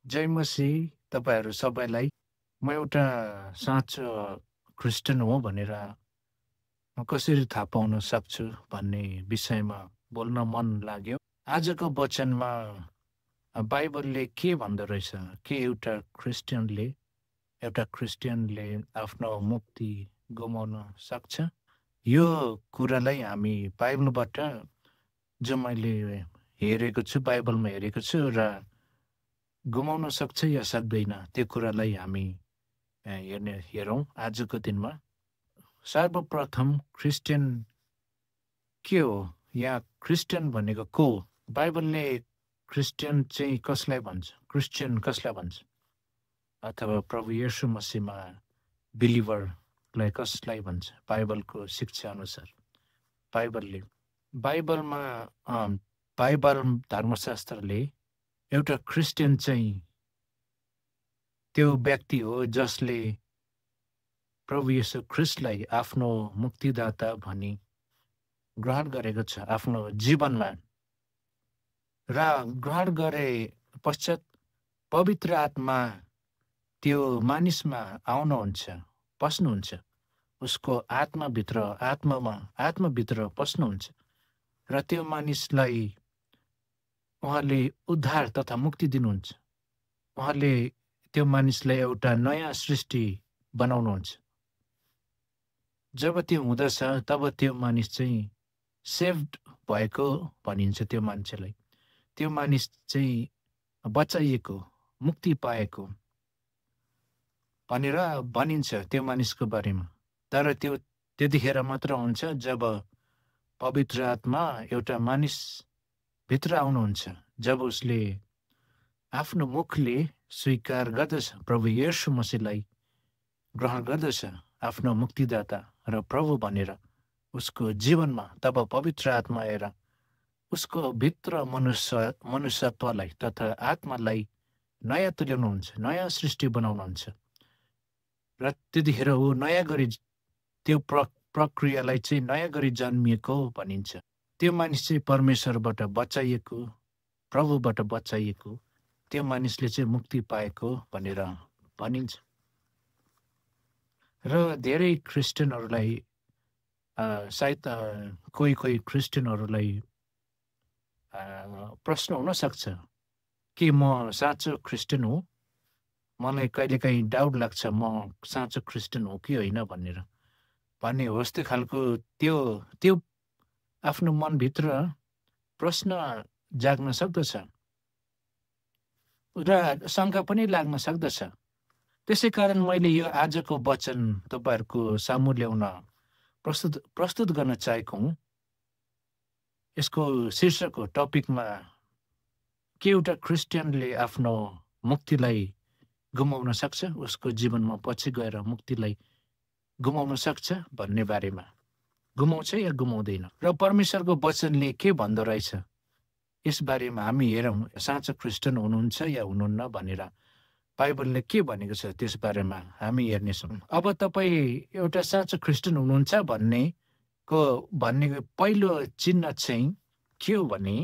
जय मसीह तपाईँहरू सबैलाई। म एउटा साँचो क्रिस्चियन हो भनेर म कसरी थाहा पाउन सक्छु भन्ने विषयमा बोल्न मन लाग्यो। आजको वचनमा बाइबलले के भन्दो रहेछ, के एउटा क्रिस्चियनले आफ्नो मुक्ति गुमाउन सक्छ? यो कुरालाई हामी बाइबलबाट जो मैले हेरेको छु, बाइबलमा हेरेको छु र गुमाउन सक्छ या सक्दैन त्यो कुरालाई हामी हेरौँ आजको दिनमा। सर्वप्रथम क्रिस्चियन के हो या क्रिस्चियन भनेको को? बाइबलले क्रिस्चियन चाहिँ कसलाई भन्छ, क्रिस्चियन कसलाई भन्छ, अथवा प्रभु येशू मसीहमा बिलिभरलाई कसलाई भन्छ? बाइबलको शिक्षा अनुसार बाइबलमा बाइबल धर्मशास्त्रले एउटा क्रिस्चियन चाहिँ त्यो व्यक्ति हो जसले प्रभु येशू ख्रिस्टलाई आफ्नो मुक्तिदाता भनी ग्रहण गरेको छ आफ्नो जीवनमा, र ग्रहण गरे पश्चात पवित्र आत्मा त्यो मानिसमा आउनुहुन्छ, पस्नुहुन्छ, उसको आत्माभित्र पस्नुहुन्छ र त्यो मानिसलाई उहाँले उद्धार तथा मुक्ति दिनुहुन्छ। उहाँले त्यो मानिसलाई एउटा नयाँ सृष्टि बनाउनुहुन्छ। जब त्यो हुँदछ तब त्यो मानिस चाहिँ सेभ्ड भएको भनिन्छ। त्यो मान्छेलाई, त्यो मानिस चाहिँ बचाइएको, मुक्ति पाएको भनेर भनिन्छ त्यो मानिसको बारेमा। तर त्यो त्यतिखेर मात्र हुन्छ जब पवित्र आत्मा एउटा मानिस भित्र आउनुहुन्छ, जब उसले आफ्नो मुखले स्वीकार गर्दछ, प्रभु येशू मसीहलाई ग्रहण गर्दछ आफ्नो मुक्तिदाता र प्रभु भनेर उसको जीवनमा। तब पवित्र आत्मा आएर उसको भित्र मनुष्यत्वलाई तथा आत्मालाई नयाँ तुल्याउनुहुन्छ, नयाँ सृष्टि बनाउनुहुन्छ। र त्यतिखेर ऊ नयाँ गरी त्यो प्रक्रियालाई चाहिँ नयाँ गरी जन्मिएको भनिन्छ। त्यो मानिस चाहिँ परमेश्वरबाट बचाइएको, प्रभुबाट बचाइएको, त्यो मानिसले चाहिँ मुक्ति पाएको भनेर भनिन्छ। र धेरै क्रिस्चियनहरूलाई सायद कोही क्रिस्चियनहरूलाई प्रश्न हुनसक्छ कि म साँचो क्रिस्चियन हो? मलाई कहिलेकाहीँ डाउट लाग्छ म साँचो क्रिस्चियन हो कि होइन भन्ने होस् त्यो खालको त्यो आफ्नो मनभित्र प्रश्न जाग्न सक्दछ र शङ्का पनि लाग्न सक्दछ। त्यसै कारण मैले यो आजको वचन तपाईँहरूको सामु ल्याउन प्रस्तुत गर्न चाहेको हुँ। यसको शीर्षक हो, टपिकमा के एउटा क्रिस्चियनले आफ्नो मुक्तिलाई गुमाउन सक्छ, उसको जीवनमा पछि गएर मुक्तिलाई गुमाउन सक्छ भन्ने बारेमा। गुमाउँछ या गुमाउँदैन, र परमेश्वरको वचनले के भन्दो रहेछ यस बारेमा हामी हेरौँ। साँचो क्रिस्चियन हुनुहुन्छ या हुनुहुन्न भनेर बाइबलले के भनेको छ त्यस बारेमा हामी हेर्नेछौँ। अब तपाईँ एउटा साँचो क्रिस्चियन हुनुहुन्छ भन्नेको पहिलो चिन्ह चाहिँ के हो भने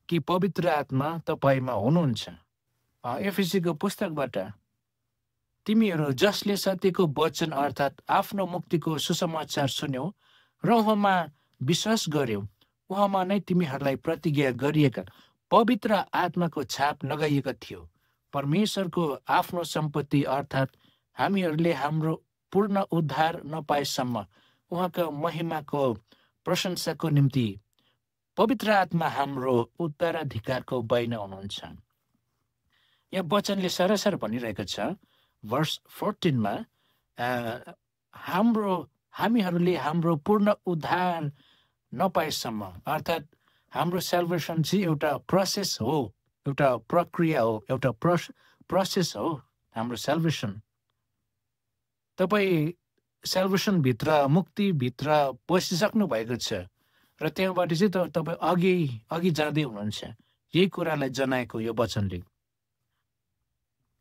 कि पवित्र आत्मा तपाईँमा हुनुहुन्छ। एफएसीको पुस्तकबाट, तिमीहरू जसले सत्यको वचन अर्थात् आफ्नो मुक्तिको सुसमाचार सुन्यौ र उहाँमा विश्वास गर्यौ, उहाँमा नै तिमीहरूलाई प्रतिज्ञा गरिएका पवित्र आत्माको छाप लगाइएको थियो। परमेश्वरको आफ्नो सम्पत्ति अर्थात् हामीहरूले हाम्रो पूर्ण उद्धार नपाएसम्म उहाँको महिमाको प्रशंसाको निम्ति पवित्र आत्मा हाम्रो उत्तराधिकारको बैना हुनुहुन्छ। यहाँ वचनले सरसर भनिरहेको छ भर्स 14 मा, हामीहरूले हाम्रो पूर्ण उद्धार नपाएसम्म, अर्थात् हाम्रो सेल्भेसन चाहिँ एउटा प्रोसेस हो, एउटा प्रक्रिया हो, एउटा प्रोसेस हो हाम्रो सेल्भेसन। तपाईँ सेल्भेसनभित्र, मुक्तिभित्र पसिसक्नु भएको छ र त्यहाँबाट चाहिँ तपाईँ अघि जाँदै हुनुहुन्छ। यही कुरालाई जनाएको यो वचनले।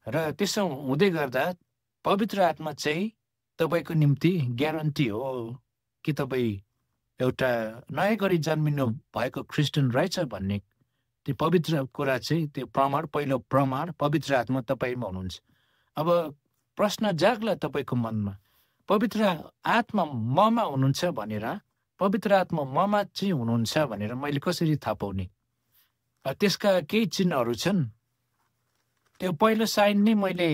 र त्यसो हुँदै गर्दा पवित्र आत्मा चाहिँ तपाईँको निम्ति ग्यारेन्टी हो कि तपाईँ एउटा नयाँ गरी जन्मिनु भएको क्रिस्चियन रहेछ भन्ने त्यो पवित्र कुरा चाहिँ त्यो पहिलो प्रमाण पवित्र आत्मा तपाईँमा हुनुहुन्छ। अब प्रश्न जाग्ला तपाईँको मनमा, पवित्र आत्मा ममा हुनुहुन्छ भनेर, पवित्र आत्मा ममा चाहिँ हुनुहुन्छ भनेर मैले कसरी थाहा पाउने? त्यसका केही चिन्हहरू छन्। त्यो पहिलो साइन नै मैले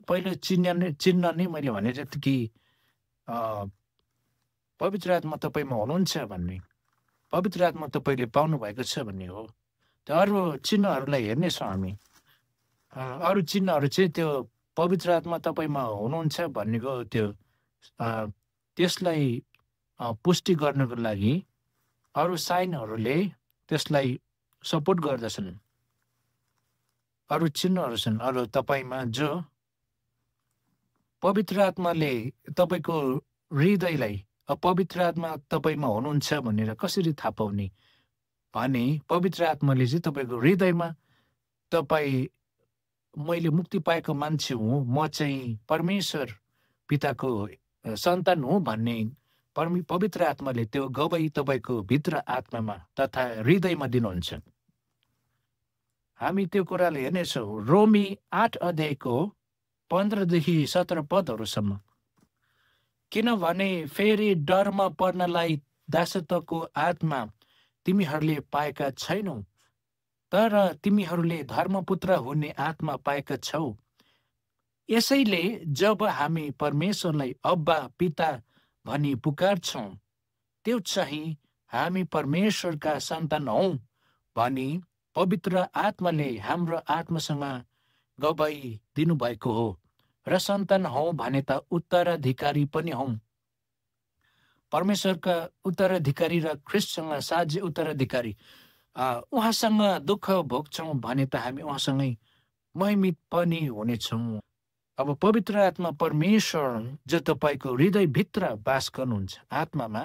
पहिलो चिन्ह नै मैले भनेर कि पवित्र आत्मा तपाईँमा हुनुहुन्छ भन्ने, पवित्र आत्मा तपाईँले पाउनु भएको छ भन्ने हो। त्यो अरू चिन्हहरूलाई हेर्नेछौँ हामी। अरू चिन्हहरू चाहिँ त्यो पवित्र आत्मा तपाईँमा हुनुहुन्छ भन्नेको त्यो त्यसलाई पुष्टि गर्नको लागि अरू साइनहरूले त्यसलाई सपोर्ट गर्दछन्। अरू चिन्हहरू छन् अरू तपाईँमा जो पवित्र आत्माले तपाईँको हृदयलाई पवित्र आत्मा तपाईँमा हुनुहुन्छ भनेर कसरी थाहा पाउने भने, पवित्र आत्माले चाहिँ तपाईँको हृदयमा मैले मुक्ति पाएको मान्छे हुँ, म चाहिँ परमेश्वर पिताको सन्तान हुँ भन्ने पवित्र आत्माले त्यो गवाई तपाईँको भित्र आत्मामा तथा हृदयमा दिनुहुन्छ। हामी त्यो कुराले हेर्नेछौँ रोमी 8 अध्यायको 15देखि 17 पदहरूसम्म। किनभने फेरि डरमा पर्नलाई दासत्वको आत्मा तिमीहरूले पाएका छैनौ, तर तिमीहरूले धर्मपुत्र हुने आत्मा पाएका छौ। यसैले जब हामी परमेश्वरलाई अब्बा पिता भनी पुकार्छौँ, त्यो चाहिँ हामी परमेश्वरका सन्तान हौँ भनी पवित्र आत्माले हाम्रो आत्मासँग गवाई दिनुभएको हो। र सन्तान हौँ भने त उत्तराधिकारी पनि हौँ। परमेश्वरका उत्तराधिकारी र ख्रिस्टसँग साझे उत्तराधिकारी। उहाँसँग दुःख भोग्छौँ भने त हामी उहाँसँगै महिमित पनि हुनेछौँ। अब पवित्र आत्मा परमेश्वर जो तपाईँको हृदयभित्र बास गर्नुहुन्छ आत्मामा,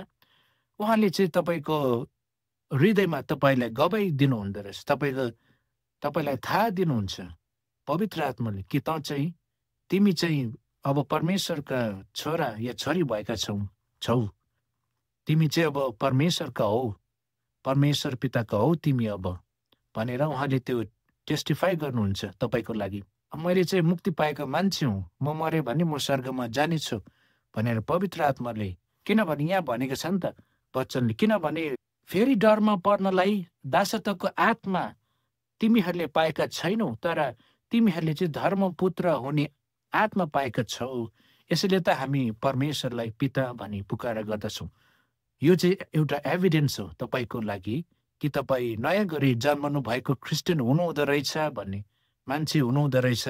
उहाँले चाहिँ तपाईँको हृदयमा तपाईँलाई गवाई दिनुहुँदो रहेछ। तपाईँलाई थाहा दिनुहुन्छ पवित्र आत्माले कि तिमी चाहिँ अब परमेश्वरका छोरा या छोरी भएका छौ। तिमी चाहिँ अब परमेश्वरका हौ, परमेश्वर पिताका हौ तिमी अब भनेर उहाँले त्यो टेस्टिफाई गर्नुहुन्छ तपाईँको लागि। मैले चाहिँ मुक्ति पाएको मान्छे हुँ, म मरेँ भने म स्वर्गमा जानेछु भनेर पवित्र आत्माले, किनभने यहाँ भनेको छ नि त वचनले, किनभने फेरि डरमा पर्नलाई दासत्वको आत्मा तिमीहरूले पाएका छैनौ, तर तिमीहरूले चाहिँ धर्मपुत्र हुने आत्मा पाएका छौ। यसैले त हामी परमेश्वरलाई पिता भनी पुकारा गर्दछौँ। यो चाहिँ एउटा एभिडेन्स हो तपाईँको लागि कि तपाईँ नयाँ गरी जन्मनु भएको क्रिस्चियन हुनुहुँदो रहेछ भन्ने, मान्छे हुनुहुँदो रहेछ,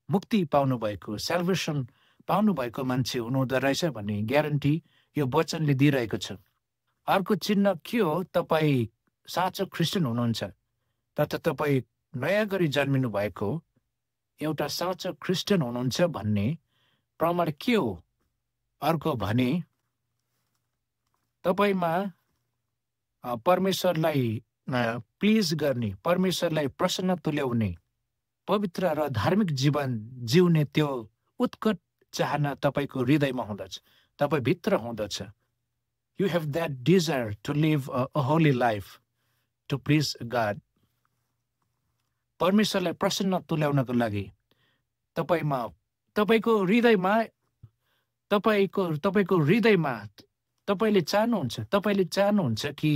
मुक्ति पाउनु भएको, सेल्भेसन पाउनु भएको मान्छे हुनुहुँदो रहेछ भन्ने ग्यारेन्टी यो वचनले दिइरहेको छ। अर्को चिन्ह के हो? तपाईँ साँचो क्रिस्चियन हुनुहुन्छ तथा तपाईँ नयाँ गरी जन्मिनु भएको एउटा साँचो क्रिस्चियन हुनुहुन्छ भन्ने प्रमाण के हो? अर्को भने तपाईँमा परमेश्वरलाई प्लिज गर्ने, परमेश्वरलाई प्रसन्न तुल्याउने, पवित्र र धार्मिक जीवन जिउने त्यो उत्कट चाहना तपाईँको हृदयमा हुँदछ, तपाईँभित्र हुँदछ। You have that desire to live a holy life, to please God. परमेश्वरलाई प्रसन्न तुल्याउनको लागि तपाईँको हृदयमा तपाईँले चाहनुहुन्छ कि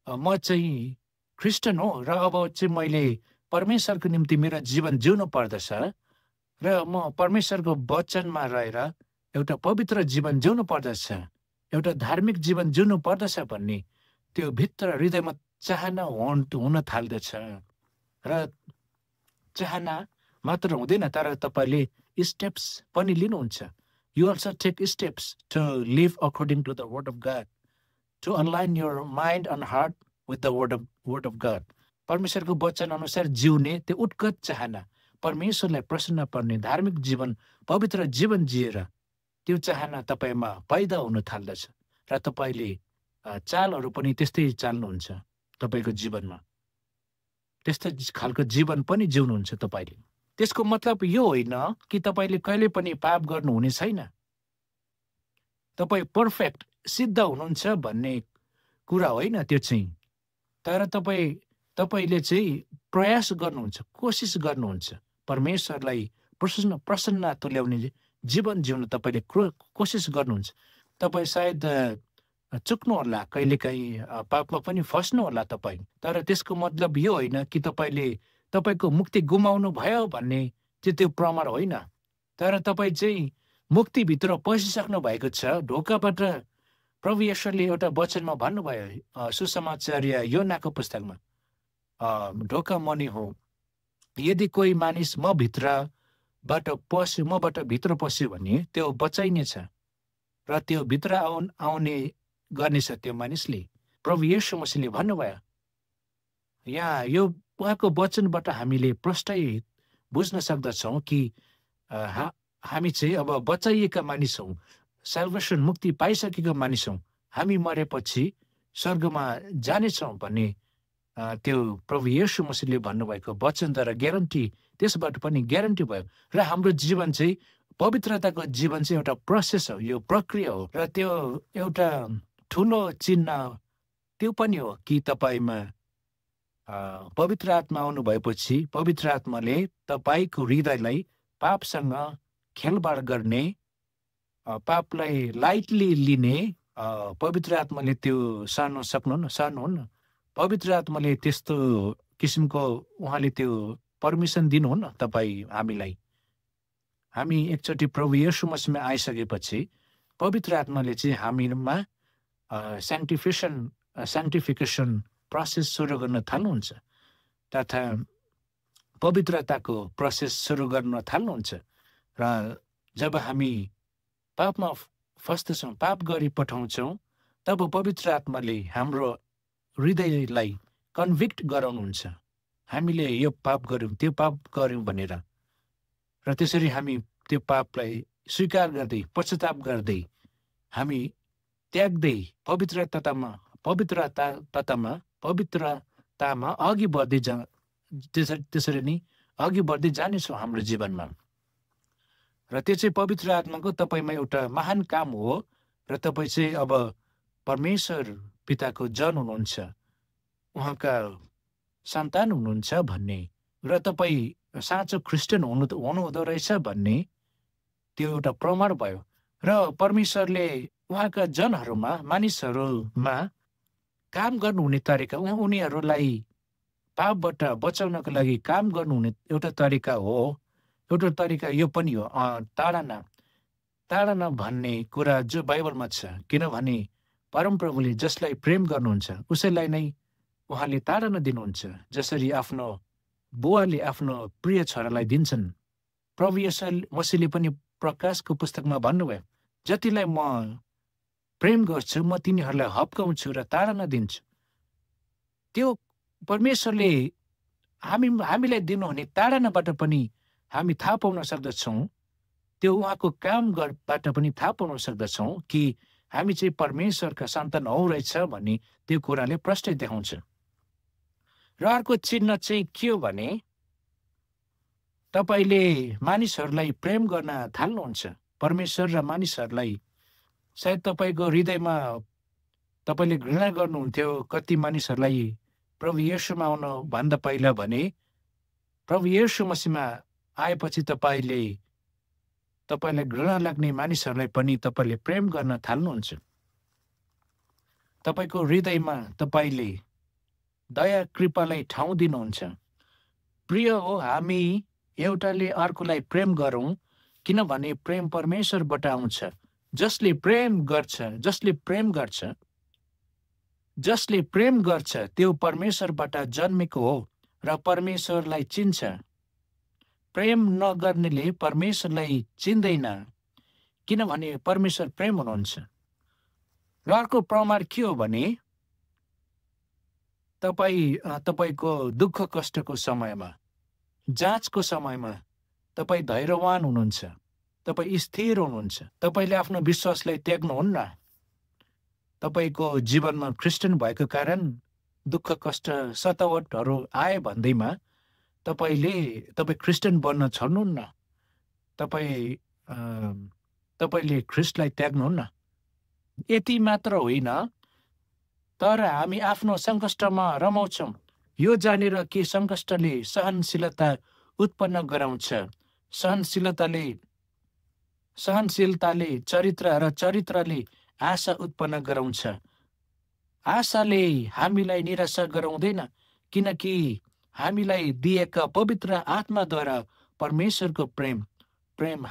म चाहिँ क्रिस्चियन हो र अब चाहिँ मैले परमेश्वरको निम्ति मेरो जीवन जिउनु पर्दछ र म परमेश्वरको वचनमा रहेर एउटा पवित्र जीवन जिउनु पर्दछ, एउटा धार्मिक जीवन जिउनु पर्दछ भन्ने त्यो भित्र हृदयमा चाहना हुन थाल्दछ। र चाहना मात्र हुँदैन, तर तपाईँले स्टेप्स पनि लिनुहुन्छ। You also take steps to live according to the word of God, to align your mind and heart with the word of God. परमेश्वरको वचन अनुसार जिउने त्यो उत्कट चाहना, परमेश्वरलाई प्रसन्न पर्ने धार्मिक जीवन, पवित्र जीवन जिएर त्यो चाहना तपाईँमा पैदा हुन थाल्दछ र तपाईँले चालहरू पनि त्यस्तै चाल्नुहुन्छ। तपाईँको जीवनमा त्यस्तै खालको जीवन पनि जिउनुहुन्छ तपाईँले। त्यसको मतलब यो होइन कि तपाईँले कहिले पनि पाप गर्नुहुने छैन, तपाईँ पर्फेक्ट सिद्ध हुनुहुन्छ भन्ने कुरा होइन त्यो चाहिँ। तर तपाईँ तपाईँले चाहिँ प्रयास गर्नुहुन्छ, कोसिस गर्नुहुन्छ परमेश्वरलाई प्रसन्न तुल्याउने जीवन जिउन तपाईँले कोसिस गर्नुहुन्छ। तपाईँ सायद चुक्नु होला, कहिलेकाहीँ पापमा पनि फस्नु होला तपाईँ, तर त्यसको मतलब यो होइन कि तपाईँले तपाईँको मुक्ति गुमाउनु भयो भन्ने चाहिँ त्यो प्रमाण होइन। तर तपाईँ चाहिँ मुक्तिभित्र पसिसक्नु भएको छ ढोकाबाट। प्रभु येशूले एउटा वचनमा भन्नुभयो सुसमाचार योनाको पुस्तकमा, ढोका म नै हो, यदि कोही मानिस मबाट भित्र पस्यो भने त्यो बचाइनेछ र त्यो भित्र आउने गर्नेछ त्यो मानिसले। प्रभु येशू मसीहले भन्नुभयो। यहाँ यो उहाँको वचनबाट हामीले प्रष्टै बुझ्न सक्दछौँ कि हामी चाहिँ अब बचाइएका मानिस हौँ, साल्भेसन मुक्ति पाइसकेको मानिस हौँ, हामी मरेपछि स्वर्गमा जानेछौँ भन्ने त्यो प्रभु येशू मसीहले भन्नुभएको वचनद्वारा ग्यारेन्टी, त्यसबाट पनि ग्यारेन्टी भयो। र हाम्रो जीवन चाहिँ पवित्रताको जीवन चाहिँ एउटा प्रोसेस हो, यो प्रक्रिया हो। र त्यो एउटा ठुलो चिन्ह त्यो पनि हो कि तपाईँमा पवित्र आत्मा आउनु भएपछि पवित्र आत्माले तपाईँको हृदयलाई पापसँग खेलबाड गर्ने, पापलाई लाइटली लिने पवित्र आत्माले त्यो सहनुहुन्न। पवित्र आत्माले त्यस्तो किसिमको उहाँले त्यो पर्मिसन दिनुहुन्न तपाईँ हामीलाई। हामी एकचोटि प्रभु येशू मसीहमा आइसकेपछि पवित्र आत्माले चाहिँ हामीमा साइन्टिफिकेसन प्रोसेस सुरु गर्न थाल्नुहुन्छ, तथा पवित्रताको प्रोसेस सुरु गर्न थाल्नुहुन्छ। र जब हामी पापमा फस्दछौँ, पाप गरी पठाउँछौँ, तब पवित्र आत्माले हाम्रो हृदयलाई कन्भिक्ट गराउनुहुन्छ, हामीले यो पाप गऱ्यौँ, त्यो पाप गऱ्यौँ भनेर। र त्यसरी हामी त्यो पापलाई स्वीकार गर्दै, पश्चाताप गर्दै, हामी त्याग्दै पवित्रतामा अघि बढ्दै त्यसरी नै अघि बढ्दै जानेछौँ हाम्रो जीवनमा। र त्यो चाहिँ पवित्र आत्माको तपाईँमा एउटा महान काम हो। र तपाईँ चाहिँ अब परमेश्वर पिताको जन हुनुहुन्छ, उहाँका सन्तान हुनुहुन्छ भन्ने, र तपाईँ साँचो क्रिस्चियन हुनुहुँदो रहेछ भन्ने त्यो एउटा प्रमाण भयो। र परमेश्वरले उहाँका जनहरूमा, मानिसहरूमा काम गर्नुहुने तरिका, उनीहरूलाई पापबाट बचाउनको लागि काम गर्नुहुने एउटा तरिका हो। एउटा तरिका यो पनि हो ताडना भन्ने कुरा जो बाइबलमा छ। किनभने परमप्रभुले जसलाई प्रेम गर्नुहुन्छ उसैलाई नै उहाँले ताडना दिनुहुन्छ, जसरी आफ्नो बुवाले आफ्नो प्रिय छोरालाई दिन्छन्। प्रभु येशू मसीहले पनि प्रकाशको पुस्तकमा भन्नुभयो, जतिलाई म प्रेम गर्छु म तिनीहरूलाई हप्काउँछु र ताडना दिन्छु। त्यो परमेश्वरले हामीलाई दिनुहुने ताडनाबाट पनि हामी थाहा पाउन सक्दछौँ, त्यो उहाँको कामबाट पनि थाहा पाउन सक्दछौँ कि हामी चाहिँ परमेश्वरका सन्तान हौ रहेछ भन्ने त्यो कुराले प्रष्टै देखाउँछ। र अर्को चिन्ह चाहिँ के हो भने, तपाईँले मानिसहरूलाई प्रेम गर्न थाल्नुहुन्छ, परमेश्वर र मानिसहरूलाई। सायद तपाईँको हृदयमा तपाईँले घृणा गर्नुहुन्थ्यो कति मानिसहरूलाई प्रभु येशूमा आउनुभन्दा पहिला भने, प्रभु येशू मसीहमा आएपछि तपाईँलाई घृणा लाग्ने मानिसहरूलाई पनि तपाईँले प्रेम गर्न थाल्नुहुन्छ। तपाईँको हृदयमा तपाईँले दया कृपालाई ठाउँ दिनुहुन्छ। प्रिय हो, हामी एउटाले अर्कोलाई प्रेम गरौँ, किनभने प्रेम परमेश्वरबाट आउँछ। जसले प्रेम गर्छ त्यो परमेश्वरबाट जन्मेको हो र परमेश्वरलाई चिन्छ। प्रेम नगर्नेले परमेश्वरलाई चिन्दैन, किनभने परमेश्वर प्रेम हुनुहुन्छ। र अर्को प्रमाण के हो भने, तपाईँको दुःख कष्टको समयमा, जाँचको समयमा तपाईँ धैर्यवान हुनुहुन्छ, तपाईँ स्थिर हुनुहुन्छ, तपाईँले आफ्नो विश्वासलाई त्याग्नुहुन्न। तपाईँको जीवनमा क्रिस्चियन भएको कारण दुःख कष्ट सतावटहरू आए भन्दैमा तपाईँ क्रिस्चियन बन्न छोड्नुहुन्न, तपाईँले ख्रिस्टलाई त्याग्नुहुन्न। यति मात्र होइन, तर हामी आफ्नो सङ्कष्टमा रमाउँछौँ, यो जानेर कि सङ्कष्टले सहनशीलता उत्पन्न गराउँछ, सहनशीलताले चरित्र र चरित्रले आशा उत्पन्न गराउँछ। आशाले हामीलाई निराशा गराउँदैन, किनकि हामीलाई दिएका पवित्र आत्माद्वारा परमेश्वरको प्रेम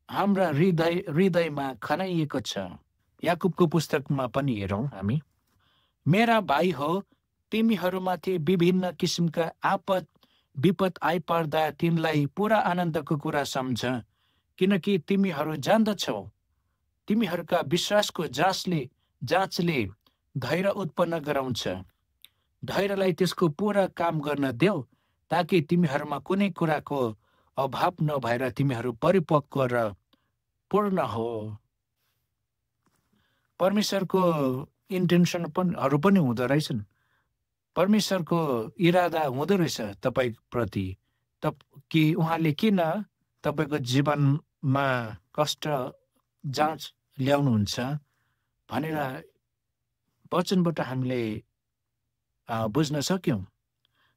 हाम्रा हृदयमा खनाइएको छ। याकुबको पुस्तकमा पनि हेरौँ हामी। मेरा भाइ हो, तिमीहरूमाथि विभिन्न किसिमका आपद विपद आइपर्दा तिनलाई पुरा आनन्दको कुरा सम्झ, किनकि तिमीहरू जान्दछौ तिमीहरूका विश्वासको जाँचले धैर्य उत्पन्न गराउँछ। धैर्यलाई त्यसको पूरा काम गर्न देऊ, ताकि तिमीहरूमा कुनै कुराको अभाव नभएर तिमीहरू परिपक्व र पूर्ण हो। परमेश्वरको इन्टेन्सनहरू पनि हुँदो रहेछन्। परमेश्वरको इरादा हुँदो रहेछ तपाईँप्रति, कि उहाँले किन तपाईँको जीवनमा कष्ट जाँच ल्याउनुहुन्छ भनेर वचनबाट हामीले बुझ्न सक्यौँ।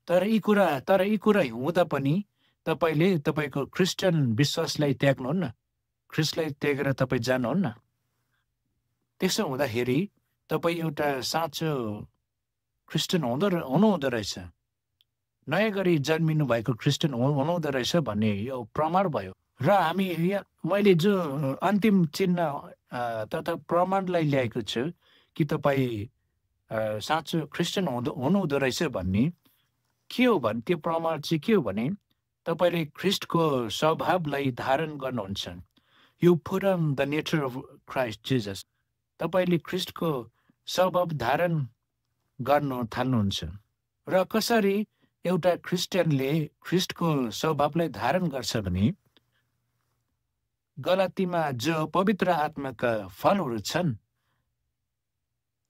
तर यी कुरा हुँदा पनि तपाईँले तपाईँको क्रिस्चियन विश्वासलाई त्याग्नुहुन्न, ख्रिस्टलाई त्यागेर तपाईँ जानुहुन्न। त्यसो हुँदाखेरि तपाईँ एउटा साँचो क्रिस्चियन हुनुहुँदो रहेछ, नयाँ गरी जन्मिनु भएको क्रिस्चियन हुनुहुँदो रहेछ भन्ने यो प्रमाण भयो। र मैले जो अन्तिम चिन्ह तथा प्रमाणलाई ल्याएको छु कि तपाईँ साँचो क्रिस्चियन हुनुहुँदो रहेछ भन्ने के हो भने, त्यो प्रमाण चाहिँ के हो भने तपाईँले ख्रिस्टको स्वभावलाई धारण गर्नुहुन्छ। You put on the nature of Christ Jesus. तपाईँले ख्रिस्टको स्वभाव धारण गर्न थाल्नुहुन्छ। र कसरी एउटा क्रिस्चियनले ख्रिस्टको स्वभावलाई धारण गर्छ भने, गलातीमा जो पवित्र आत्माका फलहरू छन्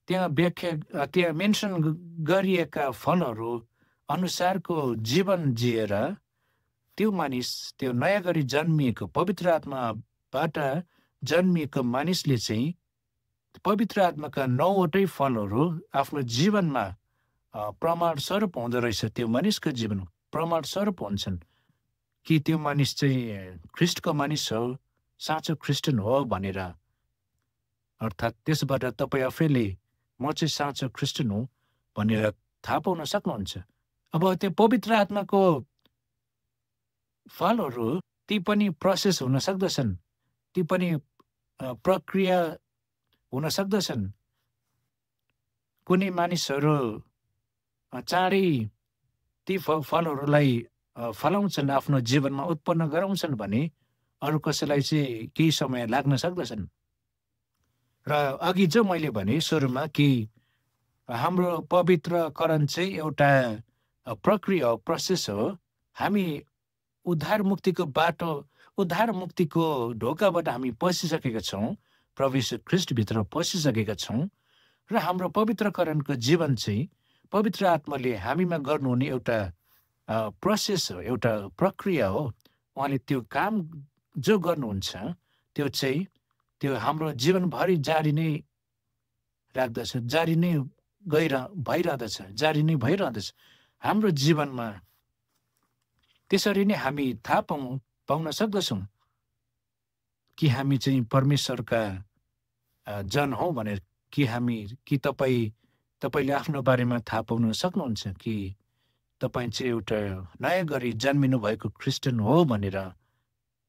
त्यहाँ मेन्सन गरिएका फलहरू अनुसारको जीवन जिएर त्यो मानिस, त्यो नयाँ गरी जन्मिएको पवित्र आत्माबाट जन्मिएको मानिसले चाहिँ पवित्र आत्माका 9वटै फलहरू आफ्नो जीवनमा प्रमाण स्वरूप हुँदो रहेछ। त्यो मानिसको जीवन प्रमाण स्वरूप हुन्छन् कि त्यो मानिस चाहिँ ख्रिस्टको मानिस हो, साँचो क्रिस्चियन हो भनेर। अर्थात् त्यसबाट तपाईँ आफैले म चाहिँ साँचो क्रिस्चियन हो भनेर थाहा पाउन सक्नुहुन्छ। अब त्यो पवित्र आत्माको फलहरू ती पनि प्रोसेस हुन सक्दछन्, ती पनि प्रक्रिया हुन सक्दछन्। कुनै मानिसहरू चाँडै ती फलहरूलाई फलाउँछन्, आफ्नो जीवनमा उत्पन्न गराउँछन् भने अरू कसैलाई चाहिँ केही समय लाग्न सक्दछन्। र अघि जो मैले भने सुरुमा कि हाम्रो पवित्रकरण चाहिँ एउटा प्रक्रिया हो, प्रोसेस हो। हामी उद्धार मुक्तिको ढोकाबाट हामी पसिसकेका छौँ, प्रभु यीशु ख्रिस्टभित्र पसिसकेका छौँ। र हाम्रो पवित्रकरणको जीवन चाहिँ पवित्र आत्माले हामीमा गर्नुहुने एउटा प्रोसेस हो, एउटा प्रक्रिया हो। उहाँले त्यो काम जो गर्नुहुन्छ त्यो चाहिँ त्यो हाम्रो जीवनभरि जारी नै राख्दछ, जारी नै भइरहँदछ हाम्रो जीवनमा। त्यसरी नै हामी थाहा पाउन सक्दछौँ कि हामी चाहिँ परमेश्वरका जन हौ भनेर। कि तपाईँले आफ्नो बारेमा थाहा पाउन सक्नुहुन्छ कि तपाईँ चाहिँ एउटा नयाँ गरी जन्मिनु भएको क्रिस्चियन हो भनेर,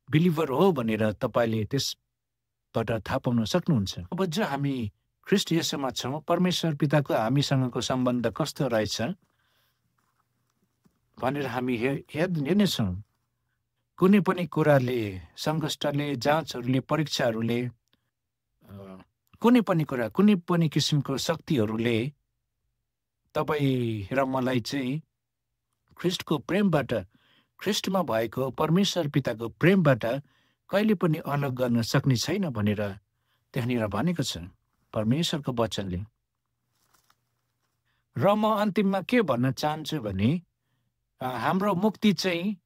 बिलिभर हो भनेर तपाईँले त्यसबाट थाहा पाउन सक्नुहुन्छ। अब जो हामी ख्रिस्ट येशूमा छौँ, परमेश्वर पिताको हामीसँगको सम्बन्ध कस्तो रहेछ भनेर हामी हेर्नेछौँ। कुनै पनि कुराले, सङ्कष्टले, जाँचहरूले, परीक्षाहरूले, कुनै पनि किसिमको शक्तिहरूले तपाईँ र मलाई चाहिँ ख्रिस्टको प्रेमबाट, ख्रिस्टमा भएको परमेश्वर पिताको प्रेमबाट कहिले पनि अलग गर्न सक्ने छैन भनेर त्यहाँनिर भनेको छ परमेश्वरको वचनले। र म अन्तिममा के भन्न चाहन्छु भने, हाम्रो मुक्ति चाहिँ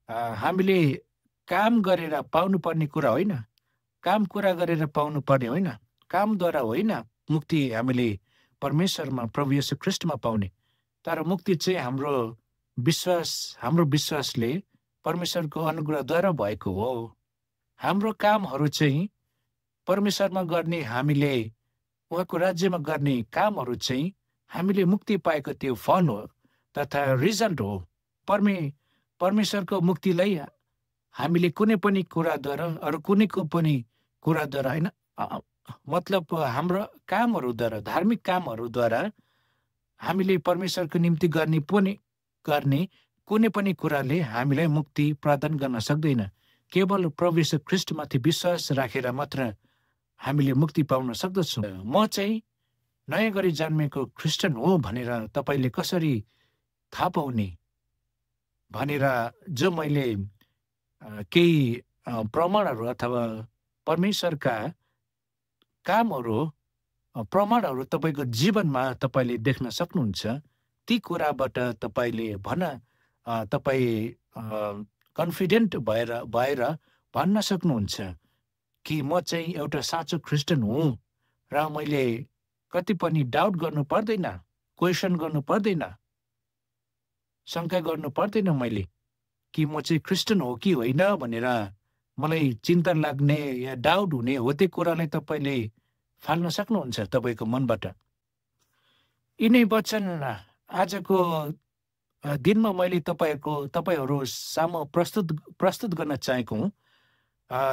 हामीले काम गरेर पाउनुपर्ने कुरा होइन, काम गरेर पाउनुपर्ने होइन, कामद्वारा होइन मुक्ति हामीले परमेश्वरमा, प्रभु येशू ख्रिस्टमा पाउने। तर मुक्ति चाहिँ हाम्रो विश्वासले परमेश्वरको अनुग्रहद्वारा भएको हो। हाम्रो कामहरू चाहिँ परमेश्वरमा गर्ने, हामीले उहाँको राज्यमा गर्ने कामहरू चाहिँ हामीले मुक्ति पाएको त्यो फल हो तथा रिजल्ट हो। परमेश्वरको मुक्तिलाई हामीले कुनै पनि कुराद्वारा अरू कुनैको पनि कुराद्वारा होइन, मतलब हाम्रो कामहरूद्वारा, धार्मिक कामहरूद्वारा हामीले परमेश्वरको निम्ति गर्ने कुनै पनि कुराले हामीलाई मुक्ति प्रदान गर्न सक्दैन। केवल प्रभु येशू ख्रीष्टमाथि विश्वास राखेर मात्र हामीले मुक्ति पाउन सक्दछौँ। म चाहिँ नयाँ गरी जन्मेको क्रिस्चियन हो भनेर तपाईँले कसरी थाहा पाउने भनेर जो मैले केही प्रमाणहरू अथवा परमेश्वरका कामहरू, प्रमाणहरू तपाईँको जीवनमा तपाईँले देख्न सक्नुहुन्छ। ती कुराबाट तपाईँले तपाईँ कन्फिडेन्ट भएर भन्न सक्नुहुन्छ कि म चाहिँ एउटा साँचो क्रिस्चियन हुँ र मैले कति पनि डाउट गर्नु पर्दैन, क्वेसन गर्नु पर्दैन, शङ्का गर्नु पर्दैन मैले कि म चाहिँ क्रिस्चियन हो कि होइन भनेर मलाई चिन्ता लाग्ने या डाउट हुने हो त्यो कुरालाई तपाईँले फाल्न सक्नुहुन्छ तपाईँको मनबाट। यिनै वचन आजको दिनमा मैले तपाईँहरू सामु प्रस्तुत गर्न चाहेको हुँ।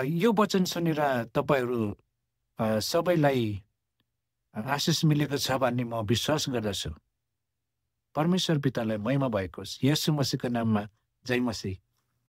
यो वचन सुनेर तपाईँहरू सबैलाई आशिष मिलेको छ भन्ने म विश्वास गर्दछु। परमेश्वर पितालाई महिमा भएको होस्। येशू मसीहको नाममा जय मसीह।